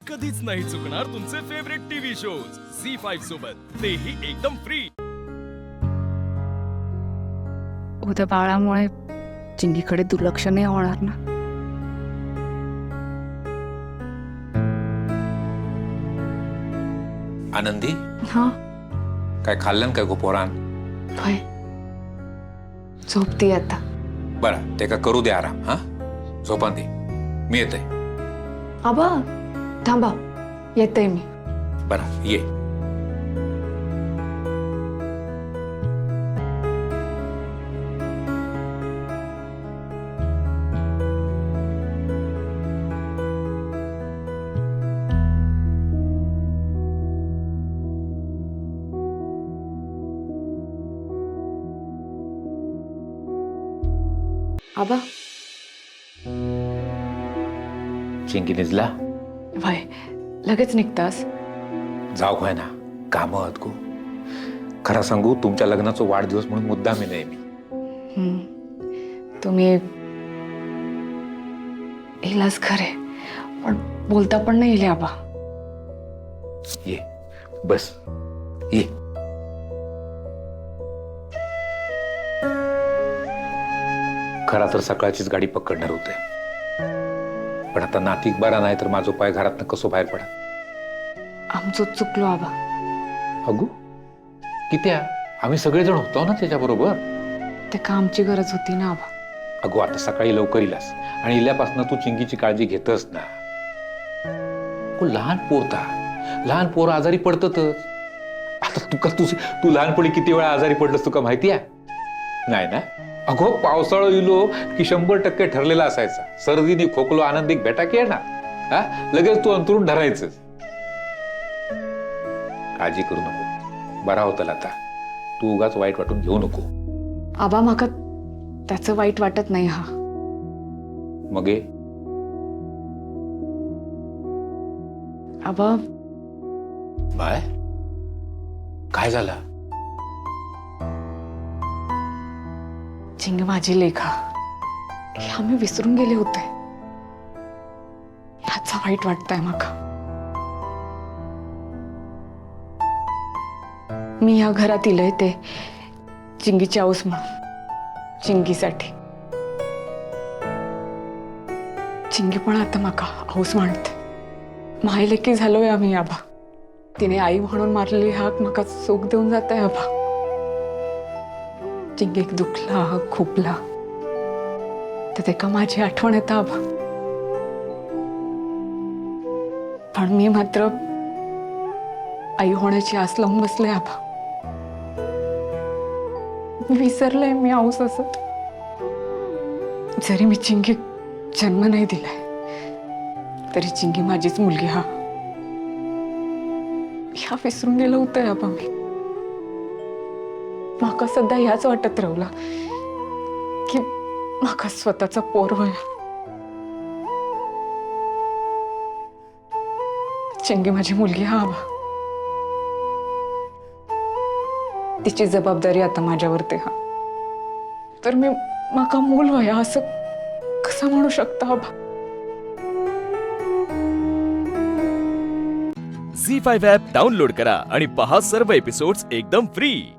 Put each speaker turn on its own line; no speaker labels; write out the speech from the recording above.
कधीच नाही चुकणार तुमचे फेवरेट टीव्ही शोज झी5 सोबत, तेही एकदम फ्री।
उद्या बाळामुळे चिंगीकडे दुर्लक्ष नाही होणार ना?
आनंदी,
हा
काय खाल्लं काय गोपोरान?
होय, झोपती आता।
बरं, ते का करू दे आराम। हा, झोपा दे, मी येते।
आबा थांबा, येते मी।
बरं, ये।
आबा
चिंकी निजला?
वय लगेच निघतास?
जाऊ काय ना, काम आहेत गो। खरं सांगू, तुमच्या लग्नाचा वाढदिवस म्हणून मुद्दामी नाही मी।
तुम्ही इलाज खरे, पण बोलता पण नाही येईल आबा।
ये, बस, ये। खरा तर सकाळचीच गाडी पकडणार होते, पण आता नातीक बरा नाही तर माझो पाय घरात कसो बाहेर पडा।
आमचं चुकलो आबा।
अगो कित्या, आम्ही सगळेजण होतो ना त्याच्याबरोबर।
ते कामची गरज होती ना आबा।
अगो आता सकाळी लवकर इलास, आणि इल्यापासून तू चिंकीची काळजी घेतस ना। अगो लहान पोरता, लहान पोर आजारी पडतच। आता तू लहानपणी किती वेळा आजारी पडलंस तुका माहिती आहे? नाही ना? अगो पावसाळा इलो की 100% ठरलेला असायचा, सर्दीने खोकलो आनंदिक भेटा की ना, हा लगेच तू अंतरून धरायचं। काळजी करू नको, बरा होता आता। तू उगाच वाईट वाटून घेऊ नको।
आबा माका त्याचं वाईट वाटत नाही। हा
मगे
आबा,
बाय काय झालं?
चिंग माझी लेखा, हे आम्ही विसरून गेले होते। ह्याचा वाईट वाटतंय माका। मी या घरात इलय ते चिंगीची आऊस म्हणून, चिंगीसाठी। चिंगी पण आता माका आऊस म्हणते। मायलेकी झालोय आम्ही आबा। तिने आई म्हणून मारलेली हाक माका सुख देऊन जात आहे आबा। चिंगीक दुखला खोपला तर ते का माझी आठवण येतं आबा। पण मी मात्र आई होण्याची आस लावून बसले आबा। विसरलंय मी आऊस असं। जरी मी चिंगी जन्म नाही दिलाय तरी चिंगी माझीच मुलगी। हा ह्या विसरून गेलं होतं आबा मी। माका सध्या ह्याच वाटत राहुला की माका स्वतःचा पोर होय। चिंगी माझी मुलगी हा आबा। तिची जबाबदारी आता माझ्यावरती। हा तर मी माका मूल होय असं कसं म्हणू शकता आबा?
झी5 ॲप डाउनलोड करा आणि पहा सर्व एपिसोड्स एकदम फ्री।